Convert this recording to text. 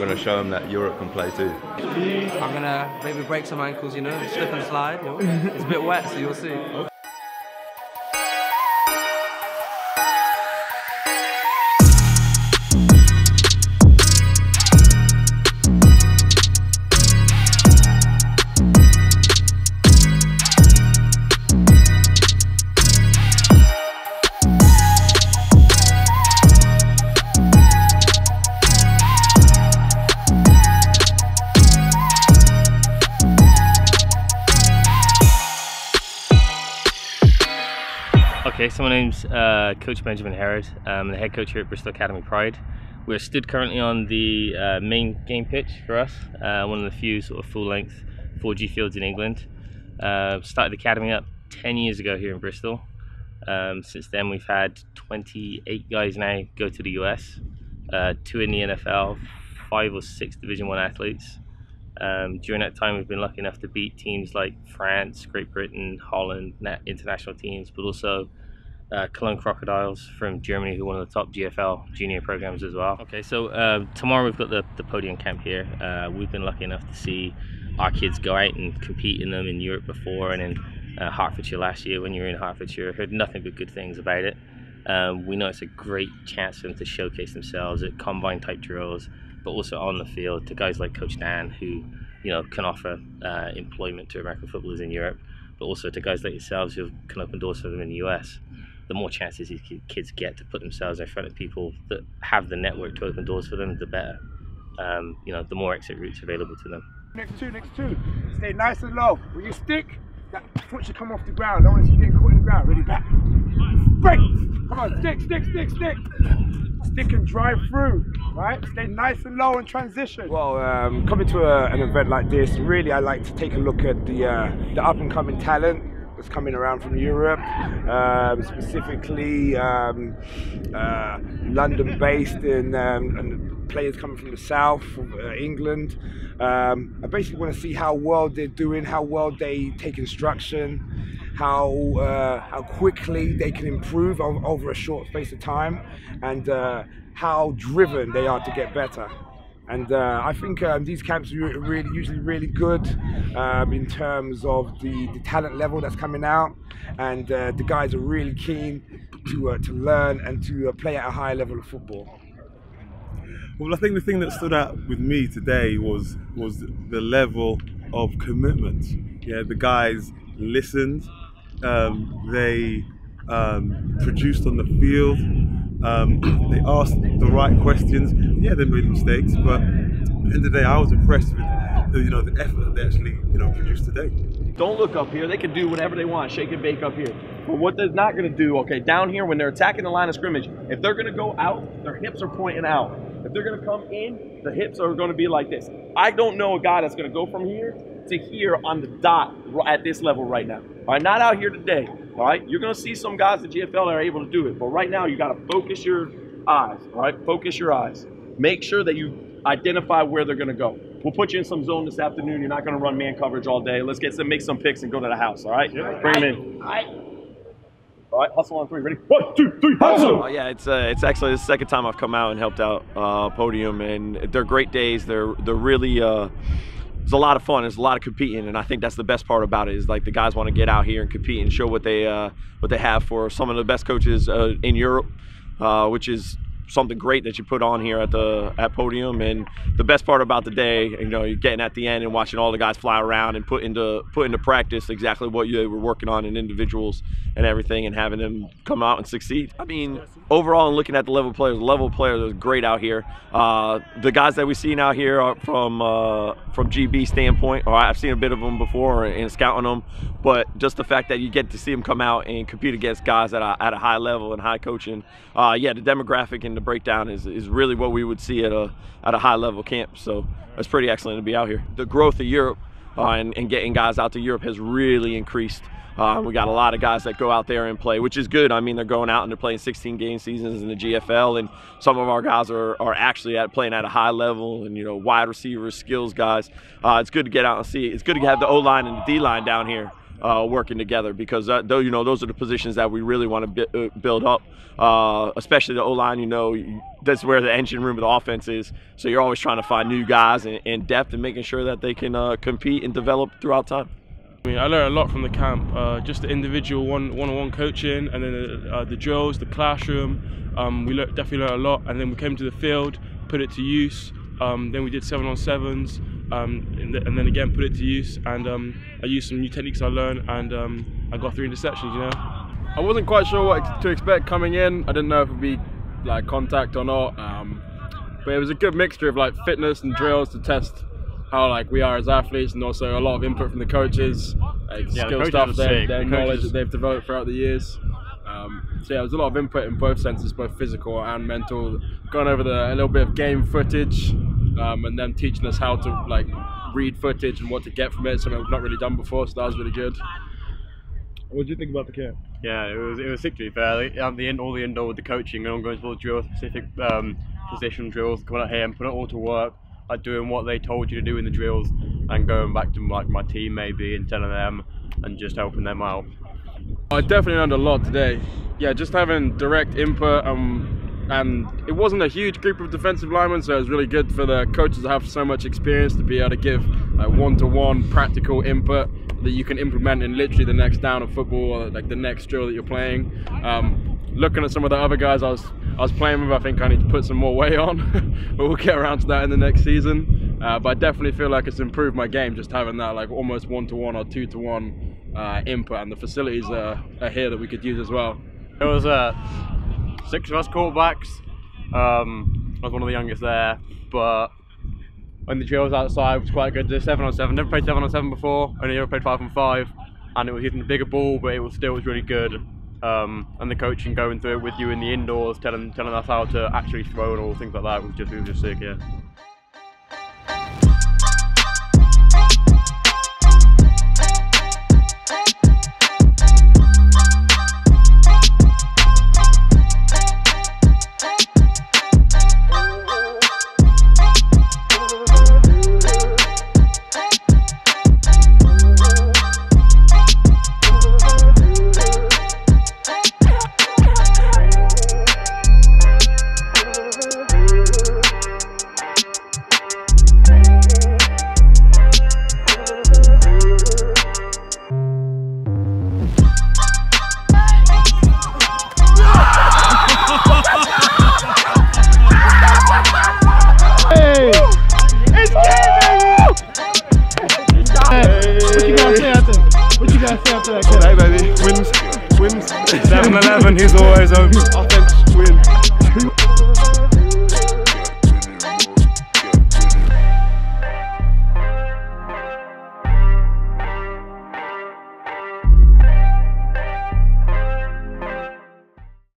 we're going to show them that Europe can play too. I'm going to maybe break some ankles, you know, slip and slide. You know? It's a bit wet, so you'll see. Okay, so my name's Coach Benjamin Herod. I'm the head coach here at Bristol Academy Pride. We're stood currently on the main game pitch for us, one of the few sort of full-length 4G fields in England. Started the academy up 10 years ago here in Bristol. Since then we've had 28 guys now go to the US, 2 in the NFL, 5 or 6 Division 1 athletes. During that time we've been lucky enough to beat teams like France, Great Britain, Holland, international teams, but also Callan Crocodiles from Germany, who are one of the top GFL junior programs as well. Okay, so tomorrow we've got the Podyum camp here. We've been lucky enough to see our kids go out and compete in them in Europe before, and in Hertfordshire last year. When you were in Hertfordshire, heard nothing but good things about it. We know it's a great chance for them to showcase themselves at combine type drills, but also on the field to guys like Coach Dan, who can offer employment to American footballers in Europe, but also to guys like yourselves who can open doors for them in the US. The more chances these kids get to put themselves in front of people that have the network to open doors for them, the better. The more exit routes available to them. Next two. Stay nice and low. When you stick, that foot should come off the ground. Don't want you getting caught in the ground. Ready, back. Break. Come on, stick. Stick and drive through, right? Stay nice and low and transition. Well, coming to an event like this, really I like to take a look at the up and coming talent that's coming around from Europe, specifically London based and players coming from the south, from England. I basically want to see how well they're doing, how well they take instruction, how quickly they can improve over a short space of time, and how driven they are to get better. And I think these camps are usually really good in terms of the talent level that's coming out, and the guys are really keen to learn and to play at a high level of football. Well, I think the thing that stood out with me today was the level of commitment. Yeah, the guys listened, they produced on the field, they asked the right questions. Yeah, they made mistakes, but at the end of the day, I was impressed with the effort that they actually produced today. Don't look up here. They can do whatever they want, shake and bake up here. But what they're not going to do, okay, down here when they're attacking the line of scrimmage, if they're going to go out, their hips are pointing out. If they're going to come in, the hips are going to be like this. I don't know a guy that's going to go from here to here on the dot at this level right now. All right, not out here today. All right, you're going to see some guys at GFL that are able to do it, but right now you got to focus your eyes. All right, focus your eyes. Make sure that you identify where they're going to go. We'll put you in some zone this afternoon. You're not going to run man coverage all day. Let's make some picks and go to the house. All right, bring them in. All right, hustle on 3. Ready? 1, 2, 3, hustle! Yeah, it's actually the second time I've come out and helped out Podyum, and they're great days. They're really it's a lot of fun. There's a lot of competing, and I think that's the best part about it. Is like the guys want to get out here and compete and show what they have for some of the best coaches in Europe, which is something great that you put on here at Podyum. And the best part about the day, you're getting at the end and watching all the guys fly around and put into practice exactly what you were working on in individuals and everything, and having them come out and succeed. I mean, overall, and looking at the level of players are great out here. The guys that we see out here are from GB standpoint, or I've seen a bit of them before and scouting them, but just the fact that you get to see them come out and compete against guys at a high level and high coaching, yeah, the demographic and the breakdown is really what we would see at a high level camp. So it's pretty excellent to be out here. The growth of Europe and getting guys out to Europe has really increased. We got a lot of guys that go out there and play, which is good. I mean, they're going out and they're playing 16-game seasons in the GFL, and some of our guys are actually playing at a high level, and wide receivers, skills guys. It's good to get out and see. It's good to have the O-line and the D-line down here working together, because those are the positions that we really want to build up, especially the O-line. That's where the engine room of the offense is, so you're always trying to find new guys and depth and making sure that they can compete and develop throughout time. I mean, I learned a lot from the camp, just the individual one-on-one coaching, and then the drills, the classroom. We definitely learned a lot, and then we came to the field, put it to use. Then we did 7-on-7s, and then again put it to use, and I used some new techniques I learned, and I got 3 interceptions. I wasn't quite sure what to expect coming in. I didn't know if it would be like contact or not, but it was a good mixture of like fitness and drills to test how we are as athletes, and also a lot of input from the coaches, skill stuff, their knowledge that they've developed throughout the years. So yeah, there's a lot of input in both senses, both physical and mental. Going over a little bit of game footage, and then teaching us how to read footage and what to get from it, something we've not really done before, so that was really good. What did you think about the camp? Yeah, it was sick, to be fair. All the indoor with the coaching and ongoing drills, specific position drills, coming out here and putting it all to work, doing what they told you to do in the drills, and going back to my team maybe and telling them and just helping them out. I definitely learned a lot today. Yeah, just having direct input, and it wasn't a huge group of defensive linemen, so it was really good for the coaches to have so much experience to be able to give one-to-one practical input that you can implement in literally the next down of football, or the next drill that you're playing. Looking at some of the other guys I was playing with, I think I need to put some more weight on, but we'll get around to that in the next season. But I definitely feel like it's improved my game, just having that almost 1-to-1 or 2-to-1 input, and the facilities are here that we could use as well. It was 6 of us quarterbacks. I was one of the youngest there, but when the drills outside was quite good. 7-on-7, never played 7-on-7 before, only ever played 5-on-5, and it was using a bigger ball, but it was really good. And the coaching going through it with you in the indoors, telling us how to actually throw and all things like that was just sick, yeah. Hey baby, wins. 7-11, he's always open. Offense, win.